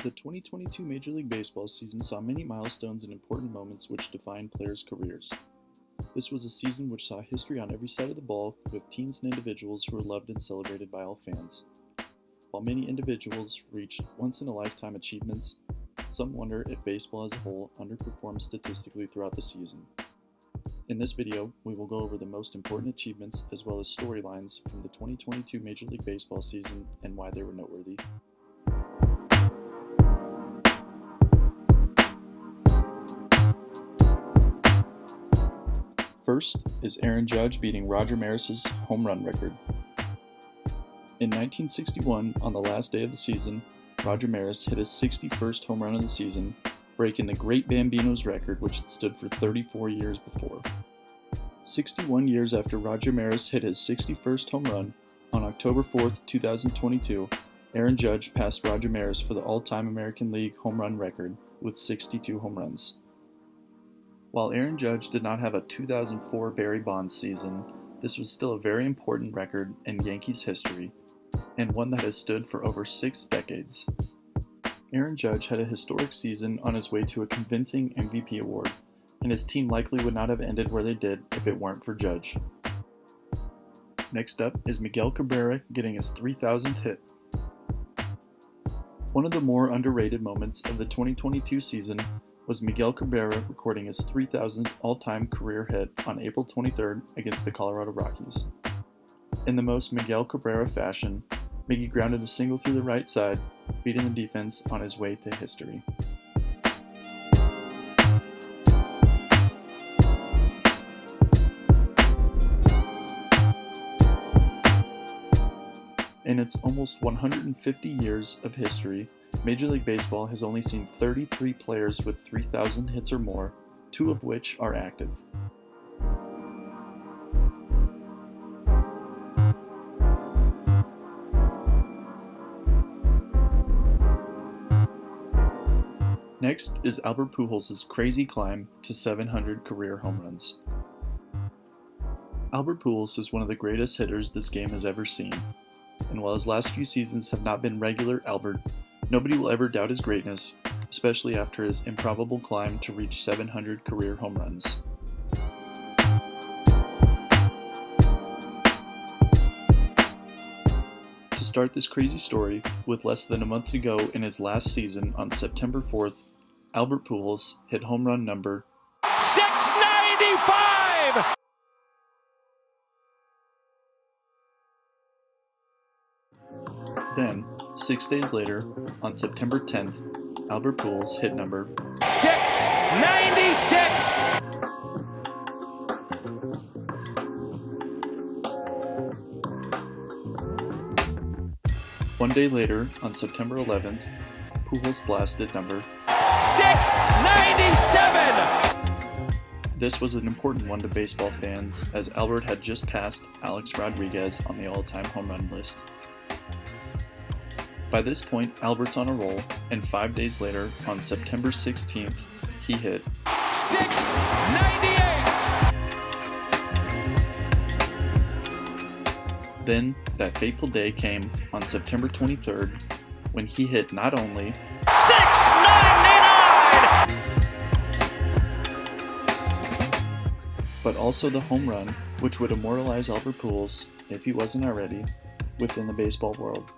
The 2022 Major League Baseball season saw many milestones and important moments which defined players' careers. This was a season which saw history on every side of the ball, with teams and individuals who were loved and celebrated by all fans. While many individuals reached once-in-a-lifetime achievements, some wonder if baseball as a whole underperformed statistically throughout the season. In this video, we will go over the most important achievements as well as storylines from the 2022 Major League Baseball season and why they were noteworthy. First is Aaron Judge beating Roger Maris's home run record. In 1961, on the last day of the season, Roger Maris hit his 61st home run of the season, breaking the Great Bambino's record, which had stood for 34 years before. 61 years after Roger Maris hit his 61st home run, on October 4, 2022, Aaron Judge passed Roger Maris for the all-time American League home run record with 62 home runs. While Aaron Judge did not have a 2004 Barry Bonds season, this was still a very important record in Yankees history, and one that has stood for over 6 decades. Aaron Judge had a historic season on his way to a convincing MVP award, and his team likely would not have ended where they did if it weren't for Judge. Next up is Miguel Cabrera getting his 3,000th hit. One of the more underrated moments of the 2022 season was Miguel Cabrera recording his 3,000th all-time career hit on April 23rd against the Colorado Rockies. In the most Miguel Cabrera fashion, Miggy grounded a single through the right side, beating the defense on his way to history. In its almost 150 years of history, Major League Baseball has only seen 33 players with 3,000 hits or more, 2 of which are active. Next is Albert Pujols' crazy climb to 700 career home runs. Albert Pujols is one of the greatest hitters this game has ever seen, and while his last few seasons have not been regular Albert, nobody will ever doubt his greatness, especially after his improbable climb to reach 700 career home runs. To start this crazy story, with less than a month to go in his last season on September 4th, Albert Pujols hit home run number 695! Then, 6 days later, on September 10th, Albert Pujols hit number 696! One day later, on September 11th, Pujols blasted number 697! This was an important one to baseball fans, as Albert had just passed Alex Rodriguez on the all-time home run list. By this point, Albert's on a roll, and 5 days later, on September 16th, he hit 698! Then, that fateful day came on September 23rd, when he hit not only 699! but also the home run, which would immortalize Albert Pujols, if he wasn't already, within the baseball world.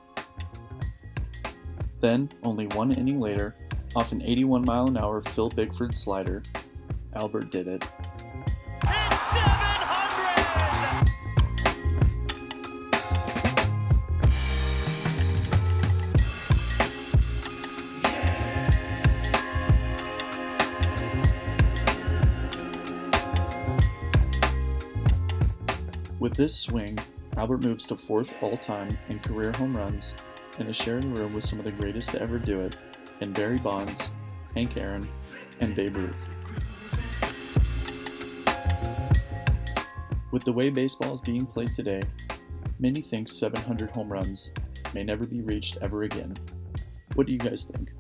Then, only one inning later, off an 81-mile-an-hour Phil Bickford slider, Albert did it. It's 700! With this swing, Albert moves to 4th all-time in career home runs and is sharing the room with some of the greatest to ever do it in Barry Bonds, Hank Aaron, and Babe Ruth. With the way baseball is being played today, many think 700 home runs may never be reached ever again. What do you guys think?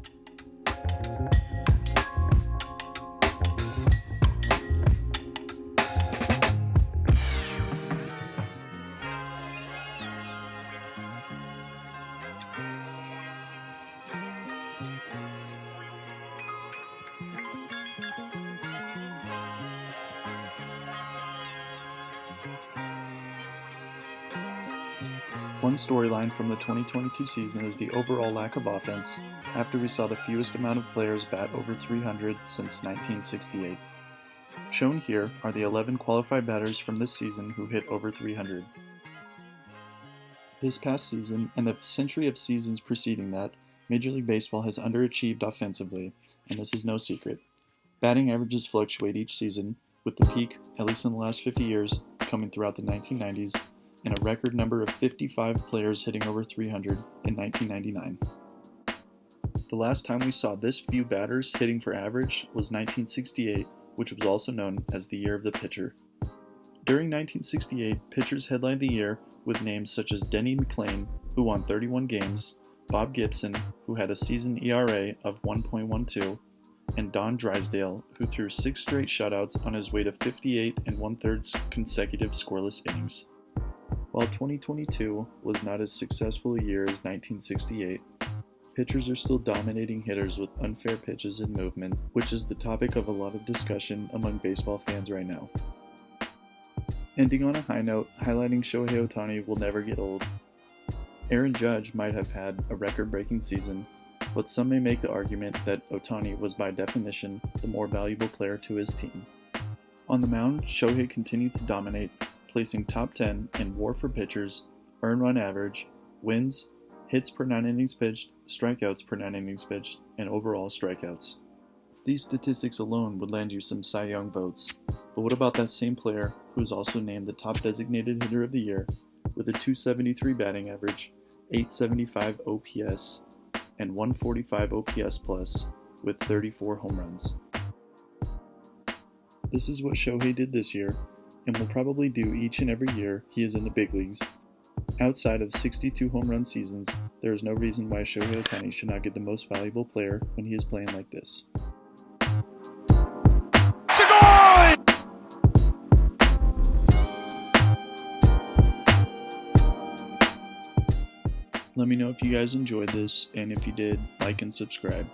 One storyline from the 2022 season is the overall lack of offense after we saw the fewest amount of players bat over 300 since 1968. Shown here are the 11 qualified batters from this season who hit over 300. This past season, and the century of seasons preceding that, Major League Baseball has underachieved offensively, and this is no secret. Batting averages fluctuate each season, with the peak, at least in the last 50 years, coming throughout the 1990s, and a record number of 55 players hitting over 300 in 1999. The last time we saw this few batters hitting for average was 1968, which was also known as the Year of the Pitcher. During 1968, pitchers headlined the year with names such as Denny McLain, who won 31 games, Bob Gibson, who had a season ERA of 1.12, and Don Drysdale, who threw 6 straight shutouts on his way to 58 1/3 consecutive scoreless innings. While 2022 was not as successful a year as 1968, pitchers are still dominating hitters with unfair pitches and movement, which is the topic of a lot of discussion among baseball fans right now. Ending on a high note, highlighting Shohei Ohtani will never get old. Aaron Judge might have had a record-breaking season, but some may make the argument that Ohtani was by definition the more valuable player to his team. On the mound, Shohei continued to dominate, placing top 10 in WAR for pitchers, earned run average, wins, hits per 9 innings pitched, strikeouts per 9 innings pitched, and overall strikeouts. These statistics alone would land you some Cy Young votes, but what about that same player who is also named the top designated hitter of the year with a .273 batting average, .875 OPS, and .145 OPS plus with 34 home runs? This is what Shohei did this year, and will probably do each and every year he is in the big leagues. Outside of 62 home run seasons, there is no reason why Shohei Ohtani should not get the most valuable player when he is playing like this. Let me know if you guys enjoyed this, and if you did, like and subscribe.